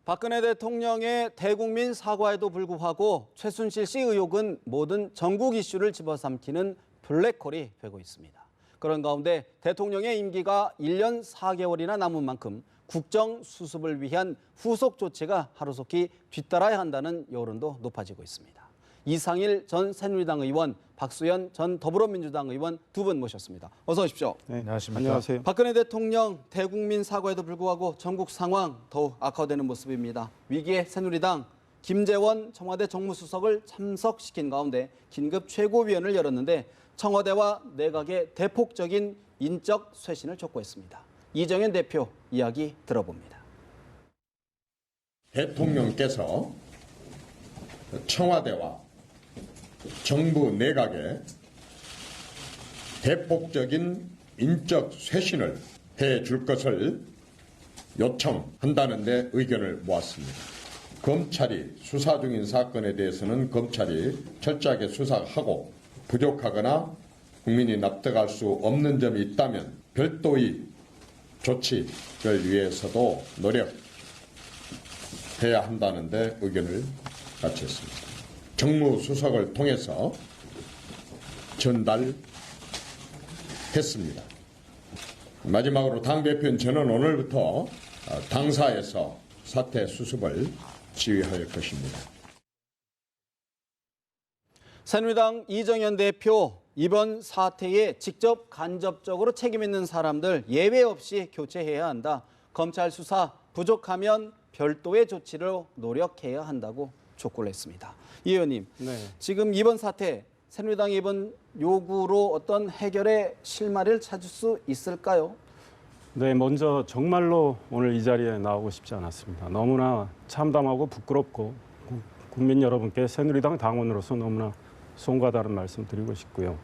박근혜 대통령의 대국민 사과에도 불구하고 최순실 씨 의혹은 모든 전국 이슈를 집어삼키는 블랙홀이 되고 있습니다. 그런 가운데 대통령의 임기가 1년 4개월이나 남은 만큼 국정 수습을 위한 후속 조치가 하루속히 뒤따라야 한다는 여론도 높아지고 있습니다. 이상일 전 새누리당 의원, 박수현 전 더불어민주당 의원 두 분 모셨습니다. 어서 오십시오. 네, 안녕하십니까. 안녕하세요. 박근혜 대통령 대국민 사과에도 불구하고 전국 상황 더욱 악화되는 모습입니다. 위기의 새누리당 김재원 청와대 정무수석을 참석시킨 가운데 긴급 최고위원을 열었는데 청와대와 내각의 대폭적인 인적 쇄신을 촉구했습니다. 이정현 대표 이야기 들어봅니다. 대통령께서 청와대와 정부 내각에 대폭적인 인적 쇄신을 해줄 것을 요청한다는 데 의견을 모았습니다. 검찰이 수사 중인 사건에 대해서는 검찰이 철저하게 수사하고 부족하거나 국민이 납득할 수 없는 점이 있다면 별도의 조치를 위해서도 노력해야 한다는 데 의견을 같이 했습니다. 정무수석을 통해서 전달했습니다. 마지막으로 당대표인 저는 오늘부터 당사에서 사태 수습을 지휘할 것입니다. 새누리당 이정현 대표, 이번 사태에 직접 간접적으로 책임 있는 사람들 예외 없이 교체해야 한다. 검찰 수사 부족하면 별도의 조치로 노력해야 한다고 촉구를 했습니다. 이 의원님, 네. 지금 이번 사태, 새누리당의 이번 요구로 어떤 해결의 실마리를 찾을 수 있을까요? 네, 먼저 정말로 오늘 이 자리에 나오고 싶지 않았습니다. 너무나 참담하고 부끄럽고 국민 여러분께 새누리당 당원으로서 너무나 송구하다는 다른 말씀 드리고 싶고요.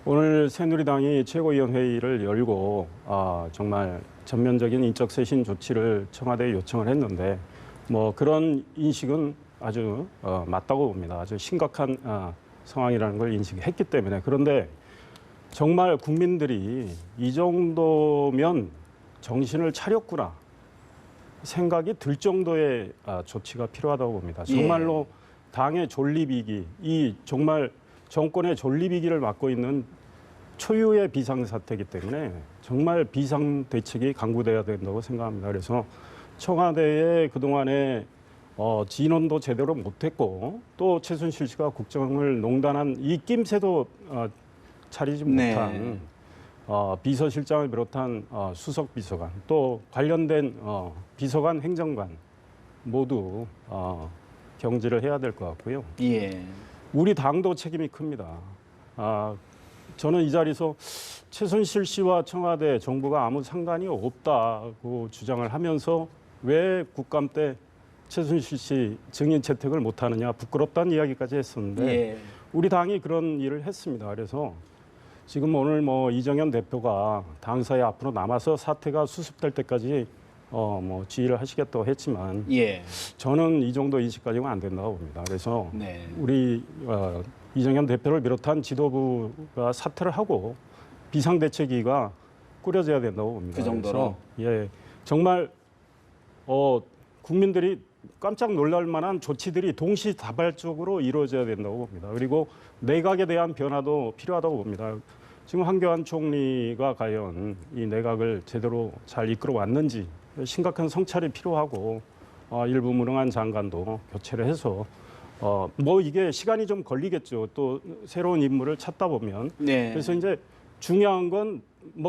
오늘 새누리당이 최고위원회의를 열고 정말 전면적인 인적 쇄신 조치를 청와대에 요청을 했는데 뭐 그런 인식은 아주 맞다고 봅니다. 아주 심각한 상황이라는 걸 인식했기 때문에. 그런데 정말 국민들이 이 정도면 정신을 차렸구나 생각이 들 정도의 조치가 필요하다고 봅니다. 정말로 당의 존립위기, 이 정말 정권의 존립위기를 맡고 있는 초유의 비상사태이기 때문에 정말 비상대책이 강구돼야 된다고 생각합니다. 그래서 청와대의 그동안에 진언도 제대로 못했고 또 최순실 씨가 국정을 농단한 이 낌새도 차리지 못한 비서실장을 비롯한 수석 비서관 또 관련된 비서관 행정관 모두 경질을 해야 될 것 같고요. 예. 우리 당도 책임이 큽니다. 저는 이 자리에서 최순실 씨와 청와대 정부가 아무 상관이 없다고 주장을 하면서 왜 국감 때 최순실 씨 증인 채택을 못하느냐 부끄럽다는 이야기까지 했었는데 우리 당이 그런 일을 했습니다. 그래서 지금 오늘 이정현 대표가 당사에 앞으로 남아서 사태가 수습될 때까지 지휘를 하시겠다고 했지만 저는 이 정도 인식까지는 안 된다고 봅니다. 그래서 우리 이정현 대표를 비롯한 지도부가 사퇴를 하고 비상대책위가 꾸려져야 된다고 봅니다. 그 정도로? 그래서 정말 국민들이 깜짝 놀랄 만한 조치들이 동시다발적으로 이루어져야 된다고 봅니다. 그리고 내각에 대한 변화도 필요하다고 봅니다. 지금 황교안 총리가 과연 이 내각을 제대로 잘 이끌어 왔는지 심각한 성찰이 필요하고 일부 무능한 장관도 교체를 해서 이게 시간이 좀 걸리겠죠. 또 새로운 인물을 찾다 보면. 그래서 이제 중요한 건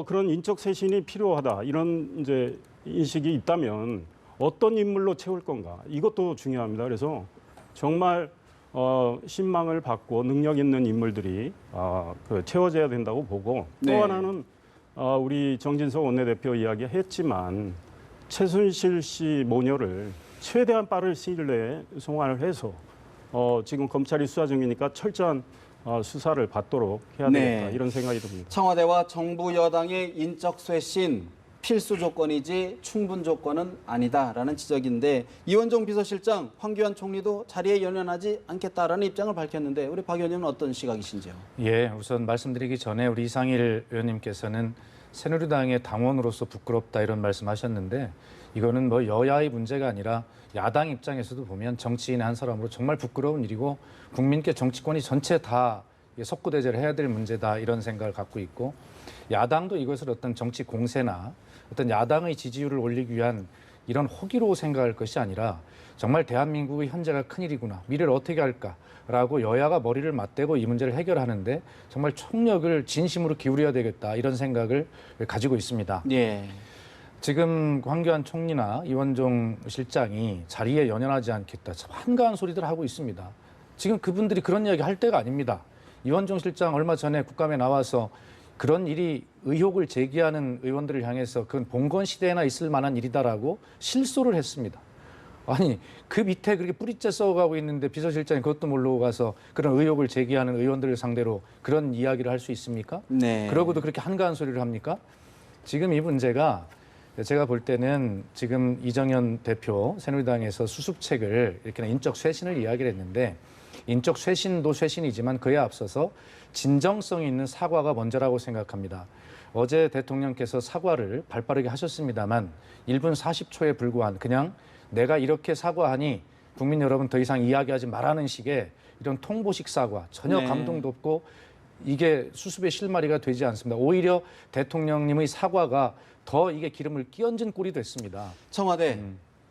그런 인적 쇄신이 필요하다. 이런 이제 인식이 있다면 어떤 인물로 채울 건가. 이것도 중요합니다. 그래서 정말 신망을 받고 능력 있는 인물들이 채워져야 된다고 보고 또 하나는 우리 정진석 원내대표 이야기했지만 최순실 씨 모녀를 최대한 빠른 시일 내에 송환을 해서 지금 검찰이 수사 중이니까 철저한 수사를 받도록 해야 되겠다 이런 생각이 듭니다. 청와대와 정부 여당의 인적 쇄신 필수 조건이지 충분 조건은 아니다라는 지적인데 이원종 비서실장, 황교안 총리도 자리에 연연하지 않겠다라는 입장을 밝혔는데 우리 박 의원님은 어떤 시각이신지요? 우선 말씀드리기 전에 우리 이상일 의원님께서는 새누리당의 당원으로서 부끄럽다 이런 말씀하셨는데 이거는 뭐 여야의 문제가 아니라 야당 입장에서도 보면 정치인의 한 사람으로 정말 부끄러운 일이고 국민께 정치권이 전체 다 석고대죄를 해야 될 문제다 이런 생각을 갖고 있고 야당도 이것을 어떤 정치 공세나 어떤 야당의 지지율을 올리기 위한 이런 호기로 생각할 것이 아니라 정말 대한민국의 현재가 큰일이구나. 미래를 어떻게 할까라고 여야가 머리를 맞대고 이 문제를 해결하는데 정말 총력을 진심으로 기울여야 되겠다 이런 생각을 가지고 있습니다. 예. 지금 황교안 총리나 이원종 실장이 자리에 연연하지 않겠다. 참 한가한 소리들 하고 있습니다. 지금 그분들이 그런 이야기 할 때가 아닙니다. 이원종 실장 얼마 전에 국감에 나와서 그런 일이 의혹을 제기하는 의원들을 향해서 그건 봉건 시대에나 있을 만한 일이다라고 실소를 했습니다. 아니 그 밑에 그렇게 뿌리째 써가고 있는데 비서실장이 그것도 모르고 가서 그런 의혹을 제기하는 의원들을 상대로 그런 이야기를 할 수 있습니까? 네. 그러고도 그렇게 한가한 소리를 합니까? 지금 이 문제가 제가 볼 때는 지금 이정현 대표 새누리당에서 수습책을 이렇게 인적 쇄신을 이야기를 했는데 인적 쇄신도 쇄신이지만 그에 앞서서 진정성 있는 사과가 먼저라고 생각합니다. 어제 대통령께서 사과를 발빠르게 하셨습니다만 1분 40초에 불과한 그냥 내가 이렇게 사과하니 국민 여러분 더 이상 이야기하지 말라는 식의 이런 통보식 사과 전혀 네. 감동도 없고 이게 수습의 실마리가 되지 않습니다. 오히려 대통령님의 사과가 더 이게 기름을 끼얹은 꼴이 됐습니다. 청와대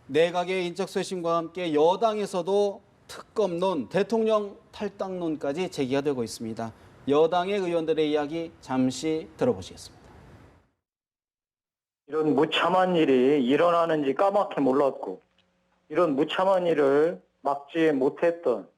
내각의 인적쇄신과 함께 여당에서도 특검론, 대통령 탈당론까지 제기가 되고 있습니다. 여당의 의원들의 이야기 잠시 들어보시겠습니다. 이런 무참한 일이 일어나는지 까맣게 몰랐고 이런 무참한 일을 막지 못했던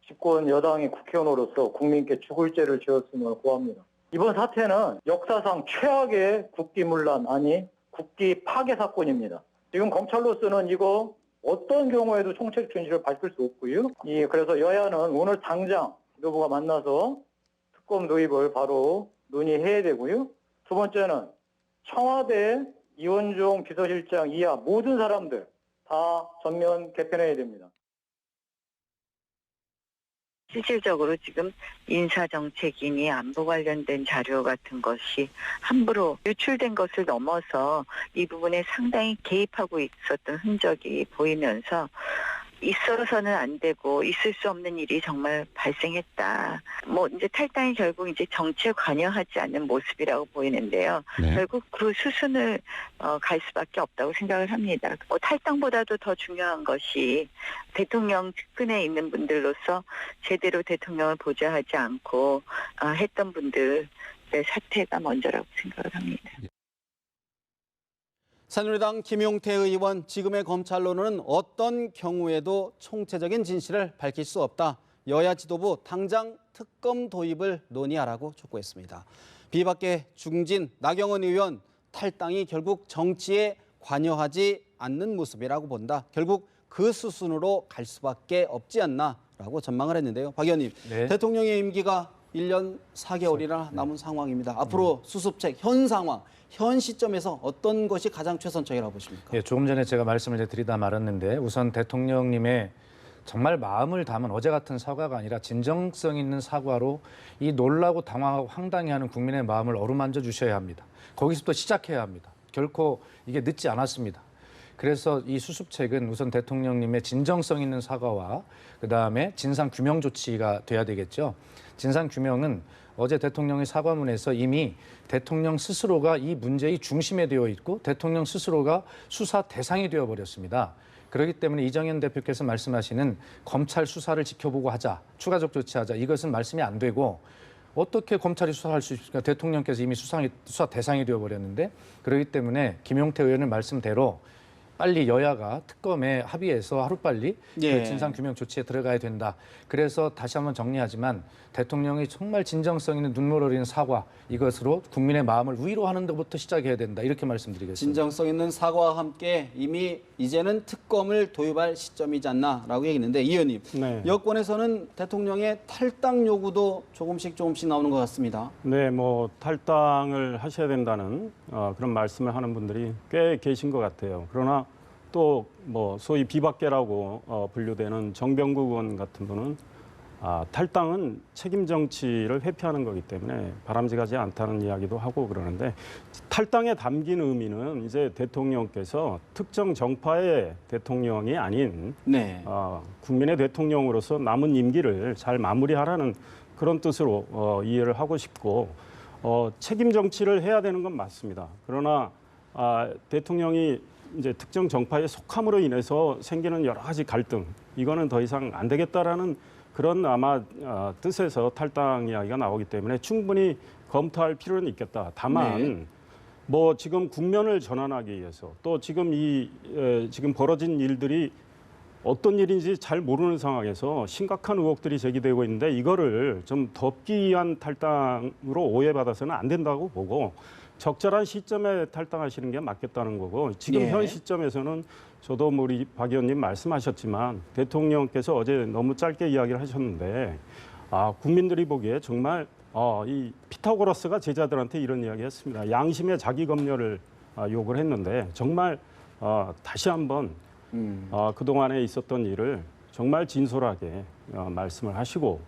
집권 여당의 국회의원으로서 국민께 죽을 죄를 지었음을 고합니다. 이번 사태는 역사상 최악의 국기문란 아니 국기 파괴 사건입니다. 지금 검찰로서는 이거 어떤 경우에도 총책 진실을 밝힐 수 없고요. 그래서 여야는 오늘 당장 지도부가 만나서 특검 도입을 바로 논의해야 되고요. 두 번째는 청와대 이원종 비서실장 이하 모든 사람들 다 전면 개편해야 됩니다. 실질적으로 지금 인사정책이니 안보 관련된 자료 같은 것이 함부로 유출된 것을 넘어서 이 부분에 상당히 개입하고 있었던 흔적이 보이면서 있어서는 안 되고 있을 수 없는 일이 정말 발생했다. 이제 탈당이 결국 이제 정치에 관여하지 않는 모습이라고 보이는데요. 네. 결국 그 수순을 갈 수밖에 없다고 생각을 합니다. 탈당보다도 더 중요한 것이 대통령 측근에 있는 분들로서 제대로 대통령을 보좌하지 않고 했던 분들의 사퇴가 먼저라고 생각을 합니다. 새누리당 김용태 의원, 지금의 검찰로는 어떤 경우에도 총체적인 진실을 밝힐 수 없다. 여야 지도부 당장 특검 도입을 논의하라고 촉구했습니다. 비박계 중진 나경원 의원, 탈당이 결국 정치에 관여하지 않는 모습이라고 본다. 결국 그 수순으로 갈 수밖에 없지 않나라고 전망을 했는데요. 박 의원님, 네. 대통령의 임기가 1년 4개월이나 남은 상황입니다. 앞으로 수습책, 현 상황, 현 시점에서 어떤 것이 가장 최선책이라고 보십니까? 예, 조금 전에 제가 말씀을 드리다 말았는데 우선 대통령님의 정말 마음을 담은 어제 같은 사과가 아니라 진정성 있는 사과로 이 놀라고 당황하고 황당해하는 국민의 마음을 어루만져 주셔야 합니다. 거기서부터 시작해야 합니다. 결코 이게 늦지 않았습니다. 그래서 이 수습책은 우선 대통령님의 진정성 있는 사과와 그다음에 진상규명 조치가 돼야 되겠죠. 진상규명은 어제 대통령의 사과문에서 이미 대통령 스스로가 이 문제의 중심에 되어 있고 대통령 스스로가 수사 대상이 되어버렸습니다. 그렇기 때문에 이정현 대표께서 말씀하시는 검찰 수사를 지켜보고 하자, 추가적 조치하자, 이것은 말씀이 안 되고 어떻게 검찰이 수사할 수 있습니까? 대통령께서 이미 수사 대상이 되어버렸는데 그렇기 때문에 김용태 의원의 말씀대로 빨리 여야가 특검에 합의해서 하루빨리 예. 그 진상규명 조치에 들어가야 된다. 그래서 다시 한번 정리하지만 대통령이 정말 진정성 있는 눈물 어리는 사과, 이것으로 국민의 마음을 위로하는 데부터 시작해야 된다. 이렇게 말씀드리겠습니다. 진정성 있는 사과와 함께 이미 이제는 특검을 도입할 시점이지 않나라고 얘기했는데 이 의원님, 네. 여권에서는 대통령의 탈당 요구도 조금씩 나오는 것 같습니다. 네, 탈당을 하셔야 된다는 그런 말씀을 하는 분들이 꽤 계신 것 같아요. 그러나 또 소위 비박계라고 분류되는 정병국 의원 같은 분은 탈당은 책임 정치를 회피하는 거기 때문에 바람직하지 않다는 이야기도 하고 그러는데 탈당에 담긴 의미는 이제 대통령께서 특정 정파의 대통령이 아닌 네. 국민의 대통령으로서 남은 임기를 잘 마무리하라는 그런 뜻으로 이해를 하고 싶고 책임 정치를 해야 되는 건 맞습니다. 그러나 대통령이 이제 특정 정파에 속함으로 인해서 생기는 여러 가지 갈등 이거는 더 이상 안 되겠다라는 그런 아마 뜻에서 탈당 이야기가 나오기 때문에 충분히 검토할 필요는 있겠다. 다만 네. 뭐 지금 국면을 전환하기 위해서 또 지금 지금 벌어진 일들이 어떤 일인지 잘 모르는 상황에서 심각한 의혹들이 제기되고 있는데 이거를 좀 덮기 위한 탈당으로 오해받아서는 안 된다고 보고 적절한 시점에 탈당하시는 게 맞겠다는 거고 지금 예. 현 시점에서는 저도 우리 박 의원님 말씀하셨지만 대통령께서 어제 너무 짧게 이야기를 하셨는데 국민들이 보기에 정말 이 피타고라스가 제자들한테 이런 이야기했습니다. 양심의 자기 검열을 요구를 했는데 정말 다시 한번 그동안에 있었던 일을 정말 진솔하게 말씀을 하시고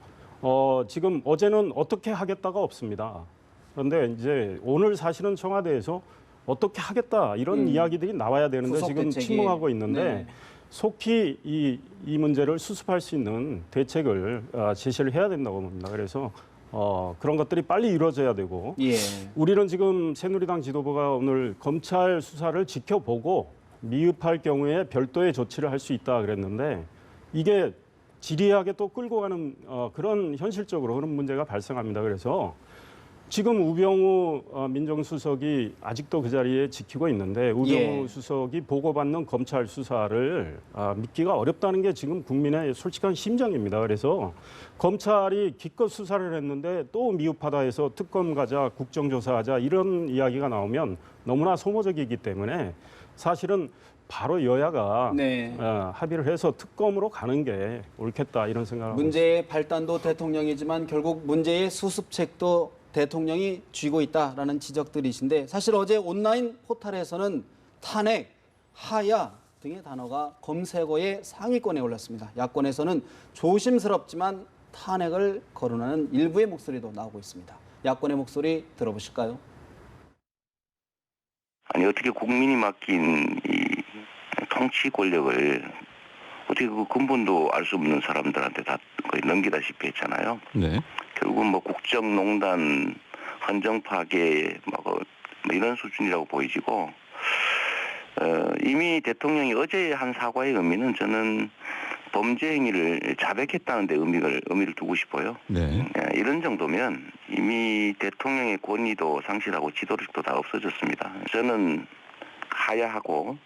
지금 어제는 어떻게 하겠다가 없습니다. 그런데 이제 오늘 사실은 청와대에서 어떻게 하겠다 이런 이야기들이 나와야 되는데 후속 지금 대책이. 침묵하고 있는데 네. 속히 이 문제를 수습할 수 있는 대책을 제시를 해야 된다고 봅니다. 그래서 그런 것들이 빨리 이루어져야 되고 예. 우리는 지금 새누리당 지도부가 오늘 검찰 수사를 지켜보고 미흡할 경우에 별도의 조치를 할 수 있다 그랬는데 이게 지리하게 또 끌고 가는 그런 현실적으로 그런 문제가 발생합니다. 그래서 지금 우병우 민정수석이 아직도 그 자리에 지키고 있는데 우병우 예. 수석이 보고받는 검찰 수사를 믿기가 어렵다는 게 지금 국민의 솔직한 심정입니다. 그래서 검찰이 기껏 수사를 했는데 또 미흡하다 해서 특검 가자, 국정조사하자 이런 이야기가 나오면 너무나 소모적이기 때문에 사실은 바로 여야가 네. 합의를 해서 특검으로 가는 게 옳겠다 이런 생각을 하고 문제의 발단도 대통령이지만 결국 문제의 수습책도 대통령이 쥐고 있다라는 지적들이신데 사실 어제 온라인 포털에서는 탄핵, 하야 등의 단어가 검색어의 상위권에 올랐습니다. 야권에서는 조심스럽지만 탄핵을 거론하는 일부의 목소리도 나오고 있습니다. 야권의 목소리 들어보실까요? 아니 어떻게 국민이 맡긴 이 통치 권력을 어떻게 그 근본도 알 수 없는 사람들한테 다 거의 넘기다시피 했잖아요. 네. 결국은 뭐 국정농단, 헌정 파괴 뭐 이런 수준이라고 보이지고 이미 대통령이 어제 한 사과의 의미는 저는 범죄 행위를 자백했다는 데 의미를 두고 싶어요. 네. 이런 정도면 이미 대통령의 권위도 상실하고 지도력도 다 없어졌습니다. 저는 하야하고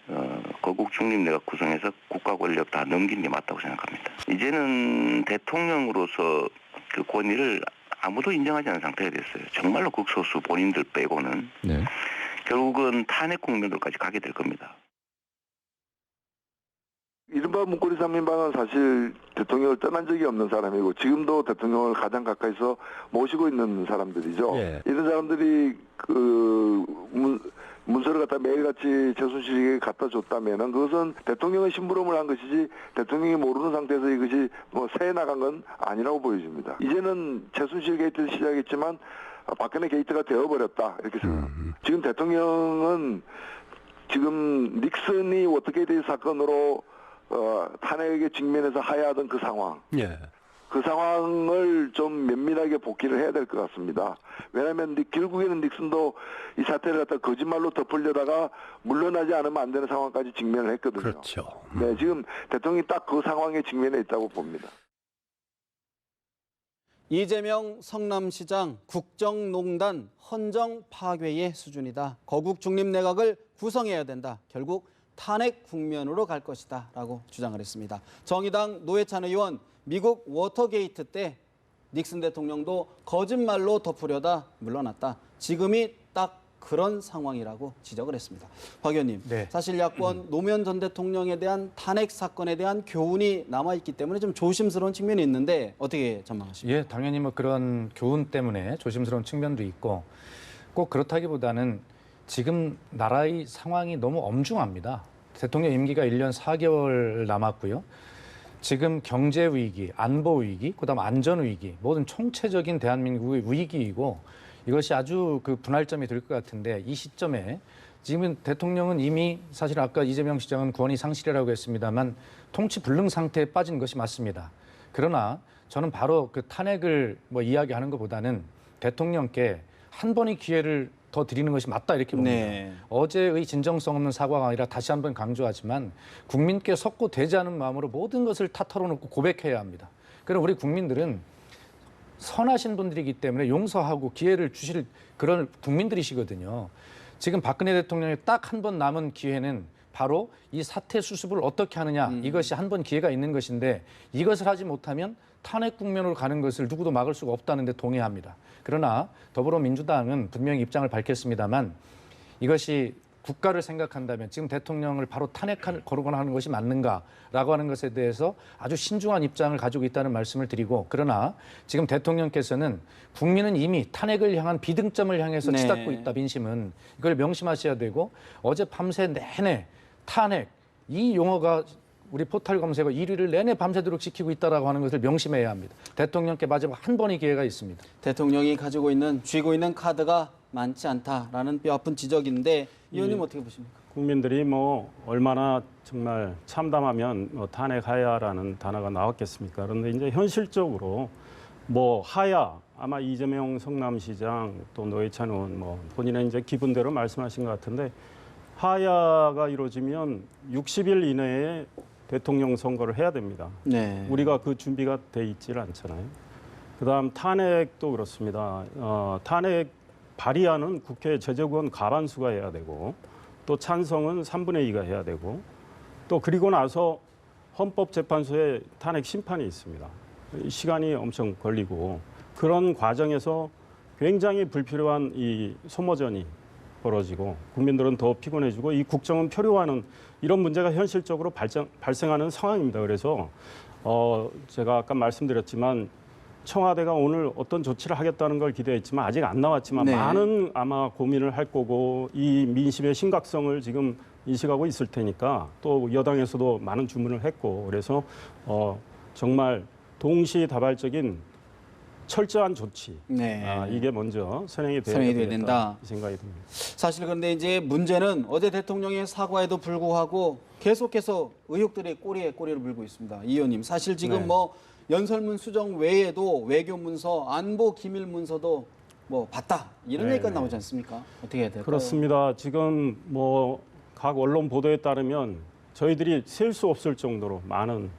거국 중립내각 구성해서 국가 권력 다 넘긴 게 맞다고 생각합니다. 이제는 대통령으로서 그 권위를 아무도 인정하지 않은 상태가 됐어요. 정말로 극소수 본인들 빼고는 네. 결국은 탄핵 국면으로까지 가게 될 겁니다. 이른바 문고리 3인방은 사실 대통령을 떠난 적이 없는 사람이고 지금도 대통령을 가장 가까이서 모시고 있는 사람들이죠. 예. 이런 사람들이 그 문서를 갖다 매일같이 최순실에게 갖다 줬다면은 그것은 대통령의 심부름을 한 것이지 대통령이 모르는 상태에서 이것이 뭐 새해 나간 건 아니라고 보여집니다. 이제는 최순실 게이트를 시작했지만 박근혜 게이트가 되어버렸다 이렇게 생각합니다. 지금 대통령은 지금 닉슨이 워터게이트 사건으로 탄핵에 직면해서 하야하던 그 상황. 예. 그 상황을 좀 면밀하게 복기를 해야 될 것 같습니다. 왜냐하면 결국에는 닉슨도 이 사태를 갖다 거짓말로 덮으려다가 물러나지 않으면 안 되는 상황까지 직면을 했거든요. 그렇죠. 네, 지금 대통령이 딱 그 상황에 직면해 있다고 봅니다. 이재명 성남시장 국정농단 헌정 파괴의 수준이다. 거국 중립내각을 구성해야 된다. 결국 탄핵 국면으로 갈 것이다 라고 주장을 했습니다. 정의당 노회찬 의원 미국 워터게이트 때 닉슨 대통령도 거짓말로 덮으려다 물러났다. 지금이 딱 그런 상황이라고 지적을 했습니다. 박 의원님, 네. 사실 야권 노무현 전 대통령에 대한 탄핵 사건에 대한 교훈이 남아있기 때문에 좀 조심스러운 측면이 있는데 어떻게 전망하십니까? 예, 당연히 뭐 그런 교훈 때문에 조심스러운 측면도 있고 꼭 그렇다기보다는 지금 나라의 상황이 너무 엄중합니다. 대통령 임기가 1년 4개월 남았고요. 지금 경제 위기, 안보 위기, 그다음 안전 위기, 모든 총체적인 대한민국의 위기이고 이것이 아주 그 분할점이 될 것 같은데 이 시점에 지금 대통령은 이미 사실 아까 이재명 시장은 권위 상실이라고 했습니다만 통치 불능 상태에 빠진 것이 맞습니다. 그러나 저는 바로 그 탄핵을 뭐 이야기하는 것보다는 대통령께 한 번의 기회를 더 드리는 것이 맞다 이렇게 봅니다. 네. 어제의 진정성 없는 사과가 아니라 다시 한번 강조하지만 국민께 석고되지 않은 마음으로 모든 것을 다 털어놓고 고백해야 합니다. 그럼 우리 국민들은 선하신 분들이기 때문에 용서하고 기회를 주실 그런 국민들이시거든요. 지금 박근혜 대통령이 딱 한 번 남은 기회는 바로 이 사태 수습을 어떻게 하느냐 이것이 한 번 기회가 있는 것인데 이것을 하지 못하면 탄핵 국면으로 가는 것을 누구도 막을 수가 없다는 데 동의합니다. 그러나 더불어민주당은 분명히 입장을 밝혔습니다만 이것이 국가를 생각한다면 지금 대통령을 바로 거르거나 하는 것이 맞는가라고 하는 것에 대해서 아주 신중한 입장을 가지고 있다는 말씀을 드리고 그러나 지금 대통령께서는 국민은 이미 탄핵을 향한 비등점을 향해서 네. 치닫고 있다 민심은 이걸 명심하셔야 되고 어제 밤새 내내 탄핵 이 용어가 우리 포털 검색어 1위를 내내 밤새도록 지키고 있다라고 하는 것을 명심해야 합니다. 대통령께 마지막 한 번의 기회가 있습니다. 대통령이 쥐고 있는 카드가 많지 않다라는 뼈아픈 지적인데 의원님 어떻게 보십니까? 국민들이 뭐 얼마나 정말 참담하면 탄핵하야라는 단어가 나왔겠습니까? 그런데 이제 현실적으로 뭐 하야 아마 이재명 성남시장 또 노회찬 의원 뭐 본인의 이제 기분대로 말씀하신 것 같은데 하야가 이루어지면 60일 이내에 대통령 선거를 해야 됩니다. 네. 우리가 그 준비가 돼 있질 않잖아요. 그다음 탄핵도 그렇습니다. 탄핵 발의안은 국회 제적의원 과반수가 해야 되고 또 찬성은 3분의 2가 해야 되고 또 그리고 나서 헌법재판소에 탄핵 심판이 있습니다. 시간이 엄청 걸리고 그런 과정에서 굉장히 불필요한 이 소모전이 벌어지고 국민들은 더 피곤해지고 이 국정은 표류하는 이런 문제가 현실적으로 발생하는 상황입니다. 그래서 제가 아까 말씀드렸지만 청와대가 오늘 어떤 조치를 하겠다는 걸 기대했지만 아직 안 나왔지만 네. 많은 아마 고민을 할 거고 이 민심의 심각성을 지금 인식하고 있을 테니까 또 여당에서도 많은 주문을 했고 그래서 정말 동시다발적인 철저한 조치 네. 이게 먼저 선행이 선행이 돼야 돼야 된다. 이 생각이 듭니다. 사실 그런데 이제 문제는 어제 대통령의 사과에도 불구하고 계속해서 의혹들이 꼬리에 꼬리를 물고 있습니다. 이 의원님 사실 지금 네. 뭐 연설문 수정 외에도 외교 문서, 안보 기밀 문서도 뭐 봤다 이런 네, 얘기가 네. 나오지 않습니까? 어떻게 해야 될까요? 그렇습니다. 지금 뭐 각 언론 보도에 따르면 저희들이 셀 수 없을 정도로 많은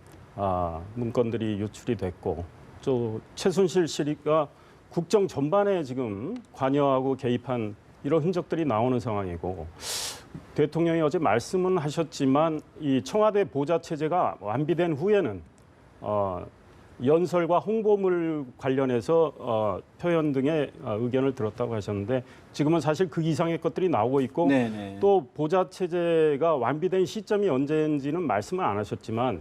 문건들이 유출이 됐고 또 최순실 씨가 국정 전반에 지금 관여하고 개입한 이런 흔적들이 나오는 상황이고 대통령이 어제 말씀은 하셨지만 이 청와대 보좌 체제가 완비된 후에는 연설과 홍보물 관련해서 표현 등의 의견을 들었다고 하셨는데 지금은 사실 그 이상의 것들이 나오고 있고 네네. 또 보좌 체제가 완비된 시점이 언제인지는 말씀을 안 하셨지만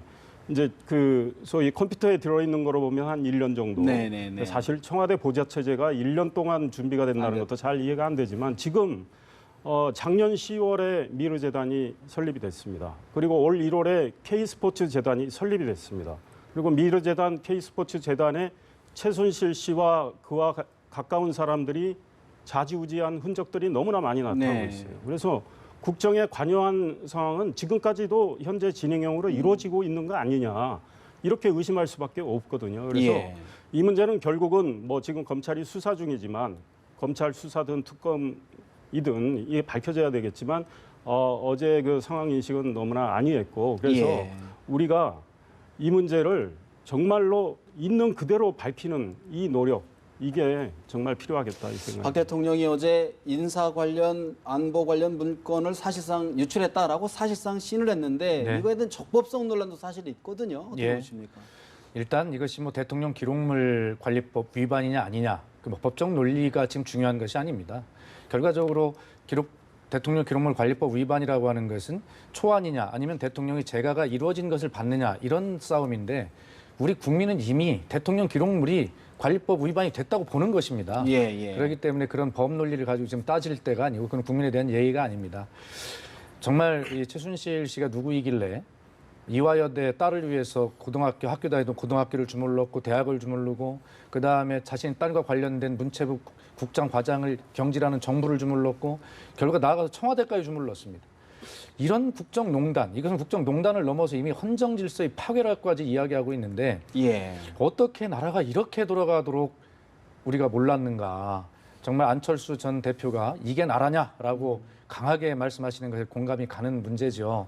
이제 그 소위 컴퓨터에 들어있는 거로 보면 한 1년 정도. 네네네. 사실 청와대 보좌 체제가 1년 동안 준비가 된다는 것도 잘 이해가 안 되지만 지금 작년 10월에 미르 재단이 설립이 됐습니다. 그리고 올 1월에 K스포츠 재단이 설립이 됐습니다. 그리고 미르 재단, K스포츠 재단에 최순실 씨와 그와 가까운 사람들이 좌지우지한 흔적들이 너무나 많이 나타나고 네. 있어요. 그래서 국정에 관여한 상황은 지금까지도 현재 진행형으로 이루어지고 있는 거 아니냐 이렇게 의심할 수밖에 없거든요. 그래서 예. 이 문제는 결국은 뭐 지금 검찰이 수사 중이지만 검찰 수사든 특검이든 이게 밝혀져야 되겠지만 어제 그 상황 인식은 너무나 안이했고 그래서 예. 우리가 이 문제를 정말로 있는 그대로 밝히는 이 노력 이게 정말 필요하겠다 이 생각. 박 대통령이 어제 인사 관련, 안보 관련 문건을 사실상 유출했다라고 사실상 신을 했는데 네. 이거에 대한 적법성 논란도 사실 있거든요. 어떻게 예. 보십니까? 일단 이것이 뭐 대통령 기록물 관리법 위반이냐 아니냐 뭐 법적 논리가 지금 중요한 것이 아닙니다. 결과적으로 대통령 기록물 관리법 위반이라고 하는 것은 초안이냐 아니면 대통령의 재가가 이루어진 것을 받느냐 이런 싸움인데 우리 국민은 이미 대통령 기록물이 관리법 위반이 됐다고 보는 것입니다. 예. 그렇기 때문에 그런 법 논리를 가지고 지금 따질 때가 아니고 그건 국민에 대한 예의가 아닙니다. 정말 이 최순실 씨가 누구이길래 이화여대 딸을 위해서 고등학교 학교 다니던 고등학교를 주물렀고 대학을 주물르고 그 다음에 자신 딸과 관련된 문체부 국장 과장을 경질하는 정부를 주물렀고 결과 나아가서 청와대까지 주물렀습니다. 이런 국정농단, 이것은 국정농단을 넘어서 이미 헌정 질서의 파괴라고까지 이야기하고 있는데 예. 어떻게 나라가 이렇게 돌아가도록 우리가 몰랐는가. 정말 안철수 전 대표가 이게 나라냐라고 강하게 말씀하시는 것에 공감이 가는 문제죠.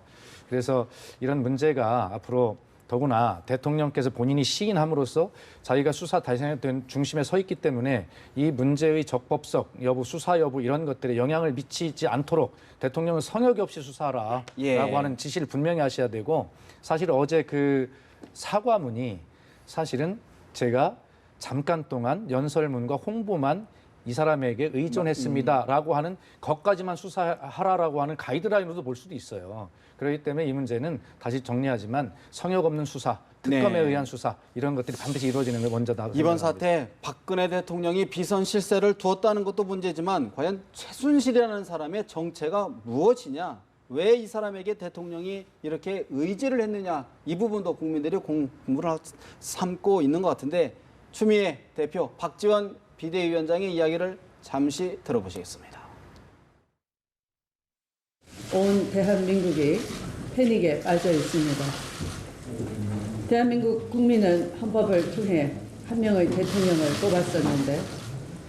그래서 이런 문제가 앞으로 더구나 대통령께서 본인이 시인함으로써 자기가 수사 대상의 중심에 서 있기 때문에 이 문제의 적법성 여부, 수사 여부 이런 것들에 영향을 미치지 않도록 대통령은 성역이 없이 수사하라라고 예. 하는 지시를 분명히 하셔야 되고 사실 어제 그 사과문이 사실은 제가 잠깐 동안 연설문과 홍보만 이 사람에게 의존했습니다라고 하는 것까지만 수사하라라고 하는 가이드라인으로도 볼 수도 있어요. 그렇기 때문에 이 문제는 다시 정리하지만 성역 없는 수사, 특검에 네. 의한 수사 이런 것들이 반드시 이루어지는 게 먼저다. 이번 생각합니다. 사태 박근혜 대통령이 비선 실세를 두었다는 것도 문제지만 과연 최순실이라는 사람의 정체가 무엇이냐? 왜 이 사람에게 대통령이 이렇게 의지를 했느냐? 이 부분도 국민들이 공부를 삼고 있는 것 같은데 추미애 대표, 박지원 비대위원장의 이야기를 잠시 들어보시겠습니다. 온 대한민국이 패닉에 빠져 있습니다. 대한민국 국민은 헌법을 통해 한 명의 대통령을 뽑았었는데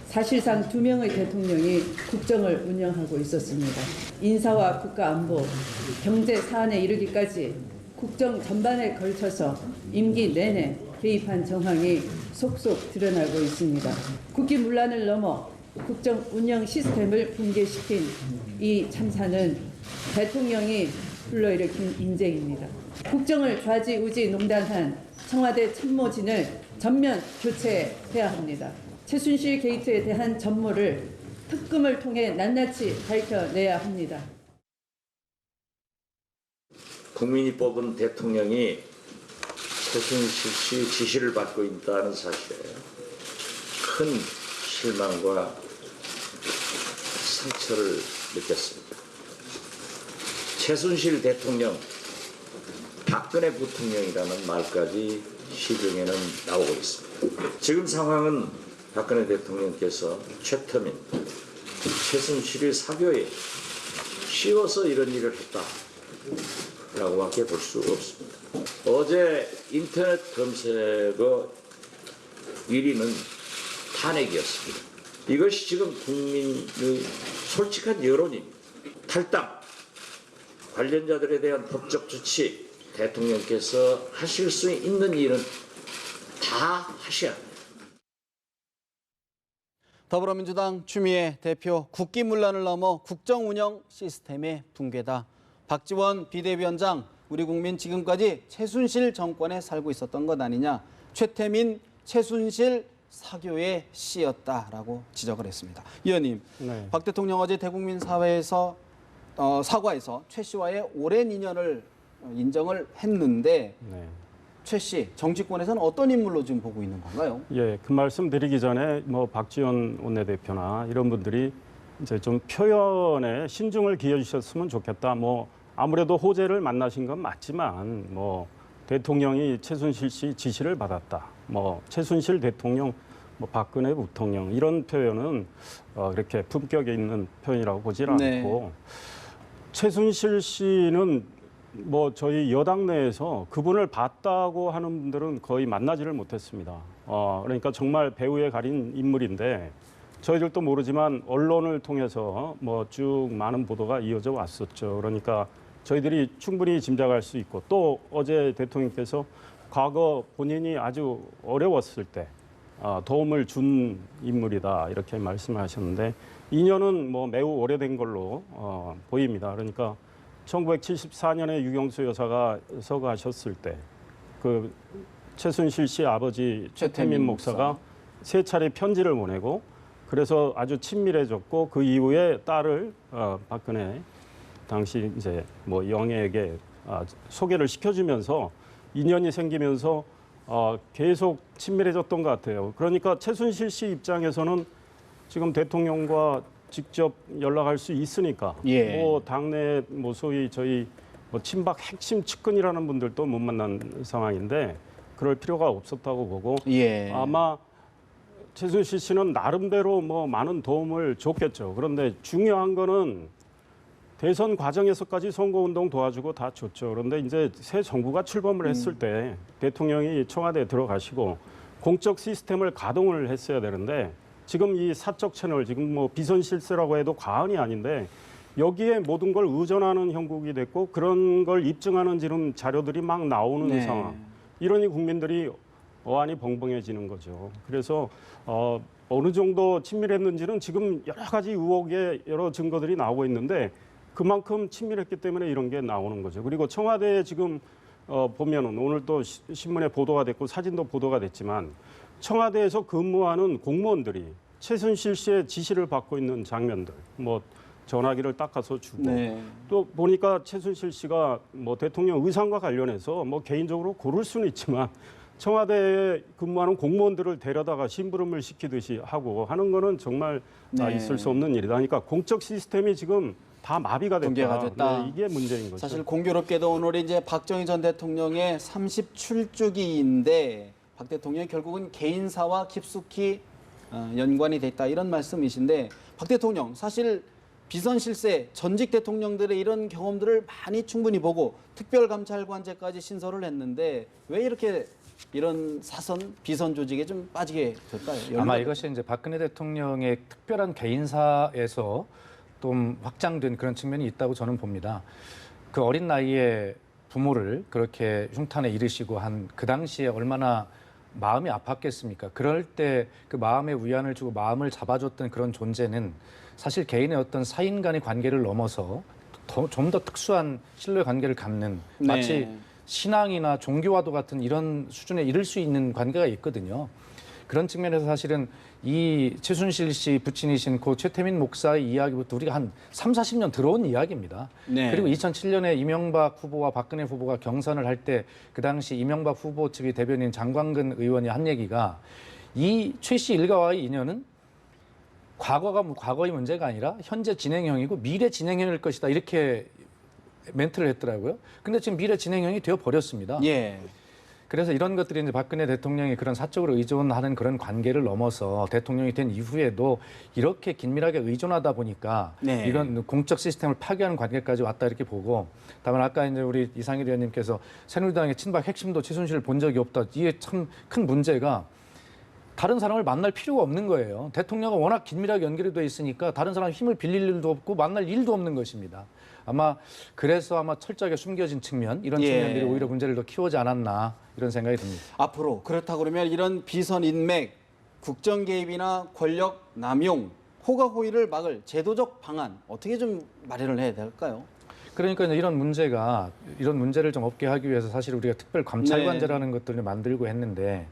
사실상 2명의 대통령이 국정을 운영하고 있었습니다. 인사와 국가안보, 경제 사안에 이르기까지 국정 전반에 걸쳐서 임기 내내 개입한 정황이 속속 드러나고 있습니다. 국기문란을 넘어 국정 운영 시스템을 붕괴시킨 이 참사는 대통령이 불러일으킨 인재입니다. 국정을 좌지우지 농단한 청와대 참모진을 전면 교체해야 합니다. 최순실 게이트에 대한 전모를 특검을 통해 낱낱이 밝혀내야 합니다. 국민이 뽑은 대통령이 최순실 씨 지시를 받고 있다는 사실에 큰 실망과 상처를 느꼈습니다. 최순실 대통령, 박근혜 부통령이라는 말까지 시중에는 나오고 있습니다. 지금 상황은 박근혜 대통령께서 최태민, 최순실의 사교에 씌워서 이런 일을 했다라고밖에 볼 수 없습니다. 어제 인터넷 검색어 1위는 탄핵이었습니다. 이것이 지금 국민의 솔직한 여론입니다. 탈당, 관련자들에 대한 법적 조치, 대통령께서 하실 수 있는 일은 다 하셔야 합니다. 더불어민주당 추미애 대표, 국기문란을 넘어 국정운영 시스템의 붕괴다. 박지원 비대위원장, 우리 국민 지금까지 최순실 정권에 살고 있었던 것 아니냐. 최태민, 최순실 사교에 씌였다라고 지적을 했습니다. 의원님, 네. 박 대통령 어제 대국민 사회에서 사과에서 최 씨와의 오랜 인연을 인정을 했는데 네. 최 씨, 정치권에서는 어떤 인물로 지금 보고 있는 건가요? 예, 그 말씀 드리기 전에 뭐 박지원 원내대표나 이런 분들이 이제 좀 표현에 신중을 기해 주셨으면 좋겠다. 뭐 아무래도 호재를 만나신 건 맞지만 뭐 대통령이 최순실 씨 지시를 받았다. 뭐 최순실 대통령, 뭐 박근혜 부통령 이런 표현은 그렇게 품격이 있는 표현이라고 보질 네. 않고 최순실 씨는 뭐 저희 여당 내에서 그분을 봤다고 하는 분들은 거의 만나지를 못했습니다. 그러니까 정말 배우에 가린 인물인데 저희들도 모르지만 언론을 통해서 뭐 쭉 많은 보도가 이어져 왔었죠. 그러니까 저희들이 충분히 짐작할 수 있고 또 어제 대통령께서 과거 본인이 아주 어려웠을 때 도움을 준 인물이다 이렇게 말씀하셨는데 인연은 뭐 매우 오래된 걸로 보입니다. 그러니까 1974년에 유경수 여사가 서거하셨을 때 그 최순실 씨 아버지 최태민 목사가 3차례 편지를 보내고 그래서 아주 친밀해졌고 그 이후에 딸을 박근혜 당시 이제 뭐 영애에게 소개를 시켜주면서 인연이 생기면서 계속 친밀해졌던 것 같아요. 그러니까 최순실 씨 입장에서는 지금 대통령과 직접 연락할 수 있으니까 예. 뭐 당내 뭐 소위 저희 뭐 친박 핵심 측근이라는 분들도 못 만난 상황인데 그럴 필요가 없었다고 보고 예. 아마 최순실 씨는 나름대로 뭐 많은 도움을 줬겠죠. 그런데 중요한 거는 대선 과정에서까지 선거운동 도와주고 다 줬죠. 그런데 이제 새 정부가 출범을 했을 때 대통령이 청와대에 들어가시고 공적 시스템을 가동을 했어야 되는데 지금 이 사적 채널, 지금 뭐 비선실세라고 해도 과언이 아닌데 여기에 모든 걸 의존하는 형국이 됐고 그런 걸 입증하는 지금 자료들이 막 나오는 네. 상황. 이러니 국민들이 어안이 벙벙해지는 거죠. 그래서 어느 정도 친밀했는지는 지금 여러 가지 의혹의 여러 증거들이 나오고 있는데 그만큼 친밀했기 때문에 이런 게 나오는 거죠. 그리고 청와대에 지금 보면은 오늘 또 신문에 보도가 됐고 사진도 보도가 됐지만 청와대에서 근무하는 공무원들이 최순실 씨의 지시를 받고 있는 장면들, 뭐 전화기를 닦아서 주고 네. 또 보니까 최순실 씨가 뭐 대통령 의상과 관련해서 뭐 개인적으로 고를 수는 있지만 청와대에 근무하는 공무원들을 데려다가 심부름을 시키듯이 하고 하는 거는 정말 네. 있을 수 없는 일이다. 그러니까 공적 시스템이 지금 다 마비가 됐다. 붕괴가 됐다. 네, 이게 문제인 거죠. 사실 공교롭게도 오늘이 이제 박정희 전 대통령의 37주기인데 박 대통령이 결국은 개인사와 깊숙이 연관이 됐다 이런 말씀이신데 박 대통령 사실 비선실세 전직 대통령들의 이런 경험들을 많이 충분히 보고 특별감찰관제까지 신설을 했는데 왜 이렇게 이런 사선 비선 조직에 좀 빠지게 될까요? 아마 이것이 이제 박근혜 대통령의 특별한 개인사에서 좀 확장된 그런 측면이 있다고 저는 봅니다. 그 어린 나이에 부모를 그렇게 흉탄에 이르시고 한 그 당시에 얼마나 마음이 아팠겠습니까? 그럴 때 그 마음에 위안을 주고 마음을 잡아줬던 그런 존재는 사실 개인의 어떤 사인 간의 관계를 넘어서 좀 더 특수한 신뢰 관계를 갖는 마치 네. 신앙이나 종교와도 같은 이런 수준에 이를 수 있는 관계가 있거든요. 그런 측면에서 사실은 이 최순실 씨 부친이신 고 최태민 목사의 이야기부터 우리가 한 3, 40년 들어온 이야기입니다. 네. 그리고 2007년에 이명박 후보와 박근혜 후보가 경선을 할 때 그 당시 이명박 후보 측의 대변인 장광근 의원이 한 얘기가 이 최 씨 일가와의 인연은 과거가 과거의 문제가 아니라 현재 진행형이고 미래 진행형일 것이다 이렇게 멘트를 했더라고요. 근데 지금 미래 진행형이 되어 버렸습니다. 예. 그래서 이런 것들이 이제 박근혜 대통령이 그런 사적으로 의존하는 그런 관계를 넘어서 대통령이 된 이후에도 이렇게 긴밀하게 의존하다 보니까 네. 이런 공적 시스템을 파괴하는 관계까지 왔다 이렇게 보고 다만 아까 이제 우리 이상일 의원님께서 새누리당의 친박 핵심도 최순실을 본 적이 없다. 이게 참 큰 문제가 다른 사람을 만날 필요가 없는 거예요. 대통령과 워낙 긴밀하게 연결이 돼 있으니까 다른 사람 힘을 빌릴 일도 없고 만날 일도 없는 것입니다. 아마 그래서 아마 철저하게 숨겨진 측면 이런 예. 측면들이 오히려 문제를 더 키우지 않았나 이런 생각이 듭니다. 앞으로 그렇다 그러면 이런 비선 인맥, 국정 개입이나 권력 남용, 호가호위를 막을 제도적 방안 어떻게 좀 마련을 해야 될까요? 그러니까 이제 이런 문제를 좀 없게 하기 위해서 사실 우리가 특별 감찰관제라는 것들을 만들고 했는데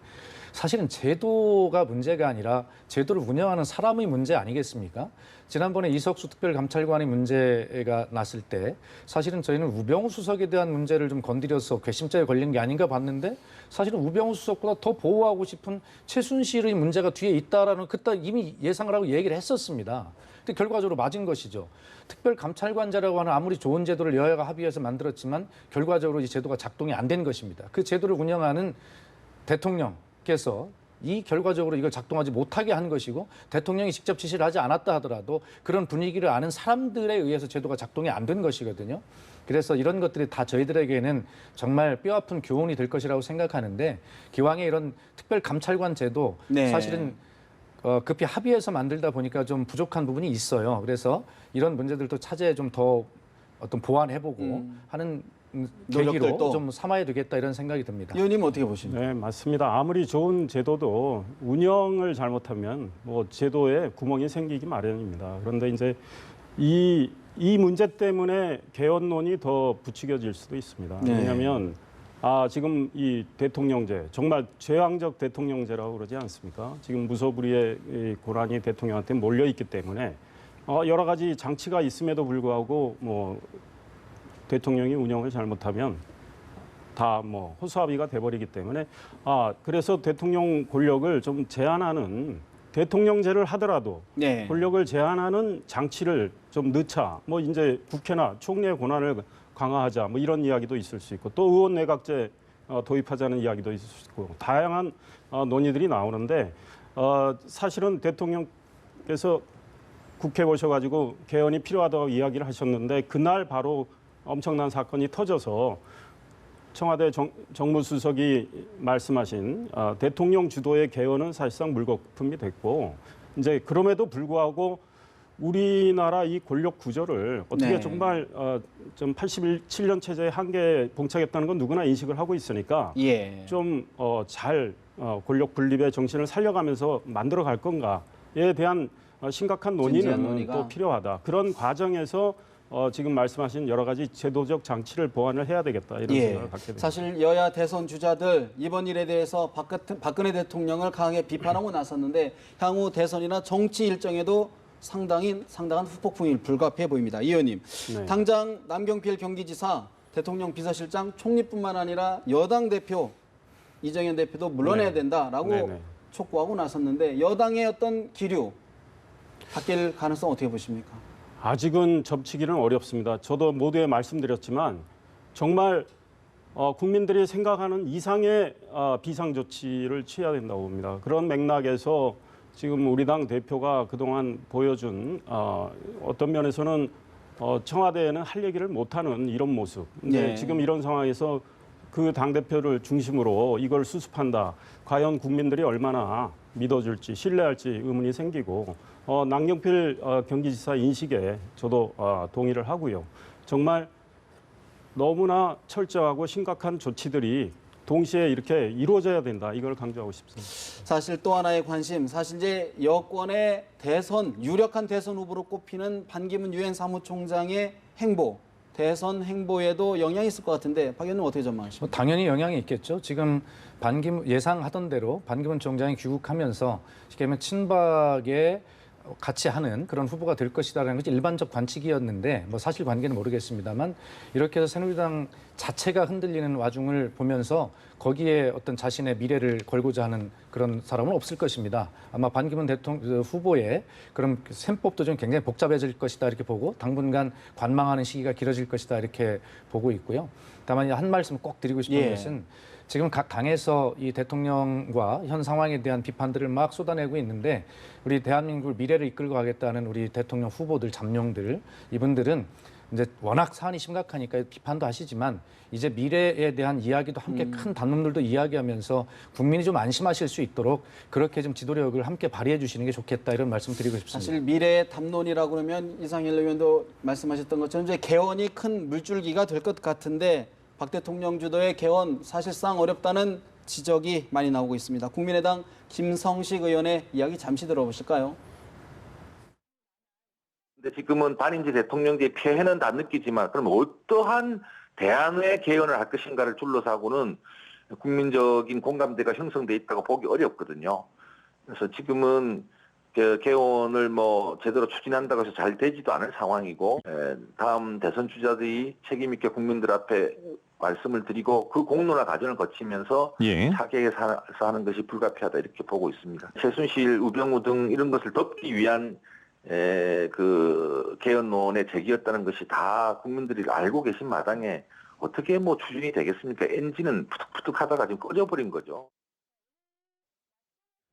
사실은 제도가 문제가 아니라 제도를 운영하는 사람의 문제 아니겠습니까? 지난번에 이석수 특별감찰관의 문제가 났을 때 사실은 저희는 우병우 수석에 대한 문제를 좀 건드려서 괘씸죄에 걸린 게 아닌가 봤는데 사실은 우병우 수석보다 더 보호하고 싶은 최순실의 문제가 뒤에 있다라는 그때 이미 예상을 하고 얘기를 했었습니다. 근데 결과적으로 맞은 것이죠. 특별감찰관제라고 하는 아무리 좋은 제도를 여야가 합의해서 만들었지만 결과적으로 이 제도가 작동이 안 된 것입니다. 그 제도를 운영하는 대통령께서 이 결과적으로 이걸 작동하지 못하게 한 것이고 대통령이 직접 지시를 하지 않았다 하더라도 그런 분위기를 아는 사람들에 의해서 제도가 작동이 안 된 것이거든요. 그래서 이런 것들이 다 저희들에게는 정말 뼈아픈 교훈이 될 것이라고 생각하는데 기왕에 이런 특별감찰관 제도 네. 사실은 급히 합의해서 만들다 보니까 좀 부족한 부분이 있어요. 그래서 이런 문제들도 차제에 좀 더 어떤 보완해보고 하는 계기로 노력들도 좀 삼아야 되겠다 이런 생각이 듭니다. 의원님 어떻게 보십니까? 네, 맞습니다. 아무리 좋은 제도도 운영을 잘못하면 뭐 제도에 구멍이 생기기 마련입니다. 그런데 이제 이 문제 때문에 개헌론이 더 부추겨질 수도 있습니다. 네. 왜냐하면 지금 이 대통령제 정말 제왕적 대통령제라고 그러지 않습니까? 지금 무소불위의 이 고난이 대통령한테 몰려 있기 때문에 여러 가지 장치가 있음에도 불구하고 뭐 대통령이 운영을 잘못하면 다 뭐 호수아비가 돼버리기 때문에 그래서 대통령 권력을 좀 제한하는 대통령제를 하더라도 네. 권력을 제한하는 장치를 좀 넣자. 뭐 이제 국회나 총리의 권한을 강화하자 뭐 이런 이야기도 있을 수 있고 또 의원 내각제 도입하자는 이야기도 있을 수 있고 다양한 논의들이 나오는데 사실은 대통령께서 국회 오셔가지고 개헌이 필요하다고 이야기를 하셨는데 그날 바로 엄청난 사건이 터져서 청와대 정무수석이 말씀하신 대통령 주도의 개헌은 사실상 물거품이 됐고 이제 그럼에도 불구하고 우리나라 이 권력 구조를 어떻게 네. 정말 좀 87년 체제의 한계에 봉착했다는 건 누구나 인식을 하고 있으니까 예. 좀 잘 권력 분립의 정신을 살려가면서 만들어 갈 건가에 대한 심각한 진지한 논의는 논의가. 또 필요하다. 그런 과정에서 지금 말씀하신 여러 가지 제도적 장치를 보완을 해야 되겠다 이런 생각을 갖게 됩니다. 사실 여야 대선 주자들 이번 일에 대해서 박근혜 대통령을 강하게 비판하고 나섰는데 향후 대선이나 정치 일정에도 상당한 후폭풍이 불가피해 보입니다. 이 의원님, 네. 당장 남경필 경기지사, 대통령 비서실장, 총리뿐만 아니라 여당 대표 이정현 대표도 물러내야 네. 된다라고 네네. 촉구하고 나섰는데 여당의 어떤 기류 바뀔 가능성 어떻게 보십니까? 아직은 접치기는 어렵습니다. 저도 모두에 말씀드렸지만 정말 국민들이 생각하는 이상의 비상 조치를 취해야 된다고 봅니다. 그런 맥락에서 지금 우리 당 대표가 그동안 보여준 어떤 면에서는 청와대에는 할 얘기를 못하는 이런 모습. 근데 네. 지금 이런 상황에서 그 당대표를 중심으로 이걸 수습한다. 과연 국민들이 얼마나 믿어줄지 신뢰할지 의문이 생기고 남경필 경기지사 인식에 저도 동의를 하고요. 정말 너무나 철저하고 심각한 조치들이 동시에 이렇게 이루어져야 된다. 이걸 강조하고 싶습니다. 사실 또 하나의 관심, 사실 이제 여권의 유력한 대선 후보로 꼽히는 반기문 유엔 사무총장의 행보, 대선 행보에도 영향이 있을 것 같은데 박 의원님 어떻게 전망하십니까? 당연히 영향이 있겠죠. 지금 예상하던 대로 반기문 총장이 귀국하면서 쉽게 말하면 친박에 같이 하는 그런 후보가 될 것이다라는 것이 일반적 관측이었는데 뭐 사실관계는 모르겠습니다만 이렇게 해서 새누리당 자체가 흔들리는 와중을 보면서 거기에 어떤 자신의 미래를 걸고자 하는 그런 사람은 없을 것입니다. 아마 반기문 대통령 후보의 그런 셈법도 좀 굉장히 복잡해질 것이다 이렇게 보고 당분간 관망하는 시기가 길어질 것이다 이렇게 보고 있고요. 다만 한 말씀 꼭 드리고 싶은 것은 지금 각 당에서 이 대통령과 현 상황에 대한 비판들을 막 쏟아내고 있는데 우리 대한민국을 미래를 이끌고 가겠다는 우리 대통령 후보들, 잠룡들 이분들은 이제 워낙 사안이 심각하니까 비판도 하시지만 이제 미래에 대한 이야기도 함께 큰 단원들도 이야기하면서 국민이 좀 안심하실 수 있도록 그렇게 좀 지도력을 함께 발휘해 주시는 게 좋겠다 이런 말씀 드리고 싶습니다. 사실 미래의 담론이라고 그러면 이상일 의원도 말씀하셨던 것처럼 이제 개헌이 큰 물줄기가 될 것 같은데 박 대통령 주도의 개헌 사실상 어렵다는 지적이 많이 나오고 있습니다. 국민의당 김성식 의원의 이야기 잠시 들어보실까요? 근데 지금은 반인지 대통령제의 폐해는 다 느끼지만 그럼 어떠한 대안의 개헌을 할 것인가를 둘러싸고는 국민적인 공감대가 형성돼 있다고 보기 어렵거든요. 그래서 지금은 개헌을 뭐 제대로 추진한다고 해서 잘 되지도 않을 상황이고 다음 대선 주자들이 책임 있게 국민들 앞에 말씀을 드리고 그 공론화 과정을 거치면서 타개에서 하는 것이 불가피하다 이렇게 보고 있습니다. 최순실, 우병우 등 이런 것을 덮기 위한 그 개헌론의 제기였다는 것이 다 국민들이 알고 계신 마당에 어떻게 뭐 추진이 되겠습니까? 엔진은 푸득푸득하다가 지금 꺼져버린 거죠.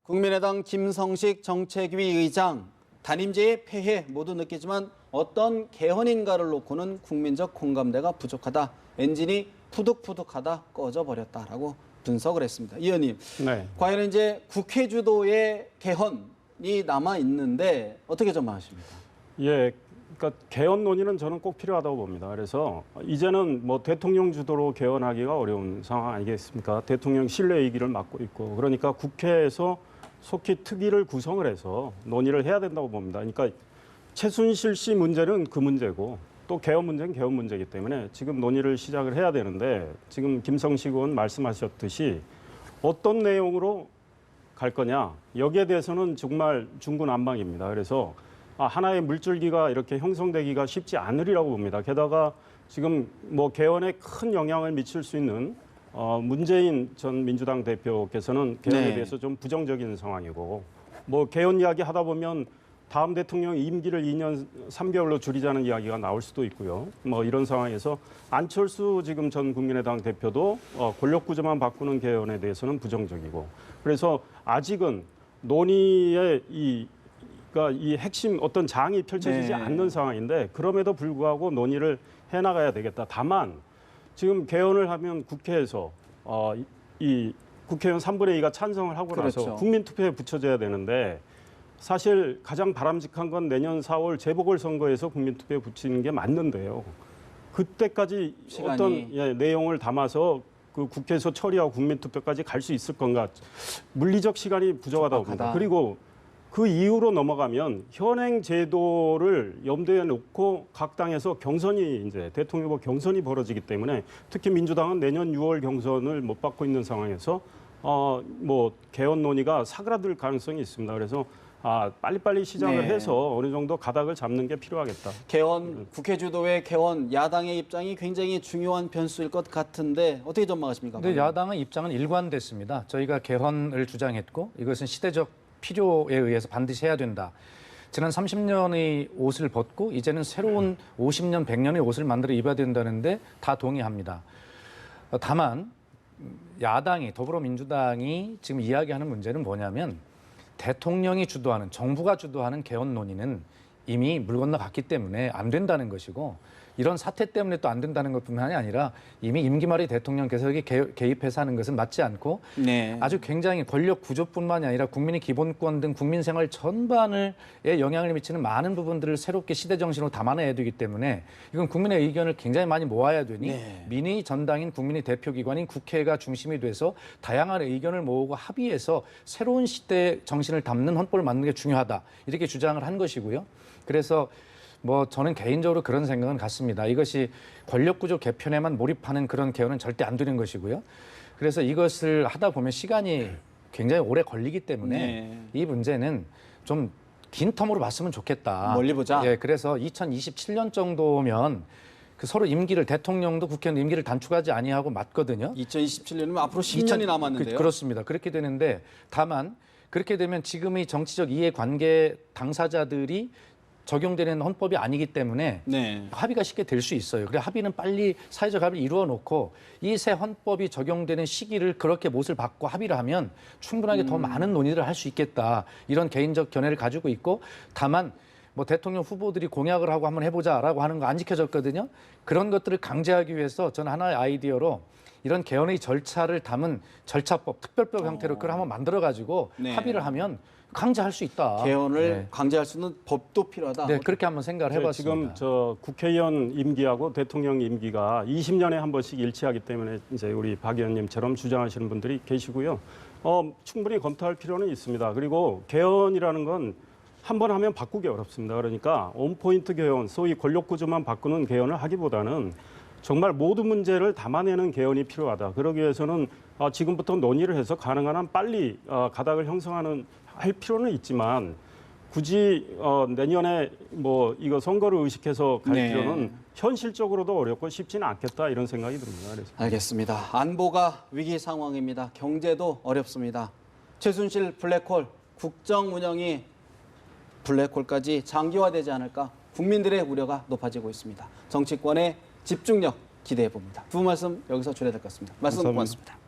국민의당 김성식 정책위 의장, 단임제의 폐해 모두 느끼지만 어떤 개헌인가를 놓고는 국민적 공감대가 부족하다. 엔진이 푸득푸득하다 꺼져버렸다라고 분석을 했습니다. 이 의원님, 네. 과연 이제 국회 주도의 개헌이 남아 있는데 어떻게 전망하십니까? 예, 그러니까 개헌 논의는 저는 꼭 필요하다고 봅니다. 그래서 이제는 뭐 대통령 주도로 개헌하기가 어려운 상황 아니겠습니까? 대통령 신뢰 위기를 맞고 있고 그러니까 국회에서 속히 특위를 구성을 해서 논의를 해야 된다고 봅니다. 그러니까 최순실 씨 문제는 그 문제고 또 개헌 문제는 개헌 문제이기 때문에 지금 논의를 시작을 해야 되는데 지금 김성식 의원 말씀하셨듯이 어떤 내용으로 갈 거냐 여기에 대해서는 정말 중구난방입니다. 그래서 하나의 물줄기가 이렇게 형성되기가 쉽지 않으리라고 봅니다. 게다가 지금 뭐 개헌에 큰 영향을 미칠 수 있는 문재인 전 민주당 대표께서는 개헌에 대해서 좀 부정적인 상황이고 뭐 개헌 이야기 하다 보면 다음 대통령 임기를 2년 3개월로 줄이자는 이야기가 나올 수도 있고요. 뭐 이런 상황에서 안철수 지금 전 국민의당 대표도 권력 구조만 바꾸는 개헌에 대해서는 부정적이고, 그래서 아직은 논의의 이 핵심 어떤 장이 펼쳐지지 않는 상황인데, 그럼에도 불구하고 논의를 해나가야 되겠다. 다만 지금 개헌을 하면 국회에서 이 국회의원 3분의 2가 찬성을 하고 나서 그렇죠. 국민투표에 붙여져야 되는데, 사실 가장 바람직한 건 내년 4월 재보궐선거에서 국민투표에 붙이는 게 맞는데요. 그때까지 시간이... 어떤 내용을 담아서 그 국회에서 처리하고 국민투표까지 갈 수 있을 건가? 물리적 시간이 부족하다고 봅니다. 그리고 그 이후로 넘어가면 현행 제도를 염두에 놓고 각 당에서 경선이 이제 대통령 후보 경선이 벌어지기 때문에, 특히 민주당은 내년 6월 경선을 못 받고 있는 상황에서 뭐 개헌 논의가 사그라들 가능성이 있습니다. 그래서 빨리빨리 시작을 해서 어느 정도 가닥을 잡는 게 필요하겠다. 개헌, 국회 주도의 개헌, 야당의 입장이 굉장히 중요한 변수일 것 같은데 어떻게 전망하십니까? 근데 야당의 입장은 일관됐습니다. 저희가 개헌을 주장했고, 이것은 시대적 필요에 의해서 반드시 해야 된다. 지난 30년의 옷을 벗고 이제는 새로운 50년, 100년의 옷을 만들어 입어야 된다는데 다 동의합니다. 다만 야당이, 더불어민주당이 지금 이야기하는 문제는 뭐냐면, 대통령이 주도하는, 정부가 주도하는 개헌 논의는 이미 물 건너갔기 때문에 안 된다는 것이고, 이런 사태 때문에 또 안 된다는 것뿐만이 아니라 이미 임기 말에 대통령께서 개입해서 하는 것은 맞지 않고, 아주 굉장히 권력 구조뿐만이 아니라 국민의 기본권 등 국민 생활 전반에 영향을 미치는 많은 부분들을 새롭게 시대 정신으로 담아내야 되기 때문에, 이건 국민의 의견을 굉장히 많이 모아야 되니 민의 전당인 국민의 대표기관인 국회가 중심이 돼서 다양한 의견을 모으고 합의해서 새로운 시대 정신을 담는 헌법을 만드는 게 중요하다, 이렇게 주장을 한 것이고요. 그래서 뭐 저는 개인적으로 그런 생각은 갖습니다. 이것이 권력구조 개편에만 몰입하는 그런 개헌은 절대 안 되는 것이고요. 그래서 이것을 하다 보면 시간이 굉장히 오래 걸리기 때문에 이 문제는 좀 긴 텀으로 봤으면 좋겠다. 멀리 보자. 그래서 2027년 정도면 그 서로 임기를, 대통령도 국회의원 임기를 단축하지 아니하고 맞거든요. 2027년이면 앞으로 10년이 남았는데요. 그렇습니다. 그렇게 되는데, 다만 그렇게 되면 지금의 정치적 이해관계 당사자들이 적용되는 헌법이 아니기 때문에 합의가 쉽게 될 수 있어요. 그래 합의는 빨리 사회적 합의를 이루어 놓고 이 새 헌법이 적용되는 시기를 그렇게 못을 받고 합의를 하면 충분하게 더 많은 논의를 할 수 있겠다. 이런 개인적 견해를 가지고 있고, 다만 뭐 대통령 후보들이 공약을 하고 한번 해보자라고 하는 거 안 지켜졌거든요. 그런 것들을 강제하기 위해서 저는 하나의 아이디어로 이런 개헌의 절차를 담은 절차법, 특별법 형태로 그걸 한번 만들어가지고 합의를 하면 강제할 수 있다. 개헌을 강제할 수 있는 법도 필요하다. 그렇게 한번 생각을 해봤습니다. 지금 국회의원 임기하고 대통령 임기가 20년에 한 번씩 일치하기 때문에 이제 우리 박 의원님처럼 주장하시는 분들이 계시고요. 충분히 검토할 필요는 있습니다. 그리고 개헌이라는 건 한 번 하면 바꾸기 어렵습니다. 그러니까 온포인트 개헌, 소위 권력 구조만 바꾸는 개헌을 하기보다는 정말 모든 문제를 담아내는 개헌이 필요하다. 그러기 위해서는 지금부터 논의를 해서 가능한 한 빨리 가닥을 할 필요는 있지만, 굳이 내년에 뭐 이거 선거를 의식해서 갈 필요는 현실적으로도 어렵고 쉽지는 않겠다, 이런 생각이 듭니다. 그래서. 알겠습니다. 안보가 위기 상황입니다. 경제도 어렵습니다. 최순실 블랙홀, 국정 운영이 블랙홀까지 장기화되지 않을까, 국민들의 우려가 높아지고 있습니다. 정치권의 집중력 기대해 봅니다. 두 말씀 여기서 줄여야 될 것 같습니다. 말씀 고맙습니다.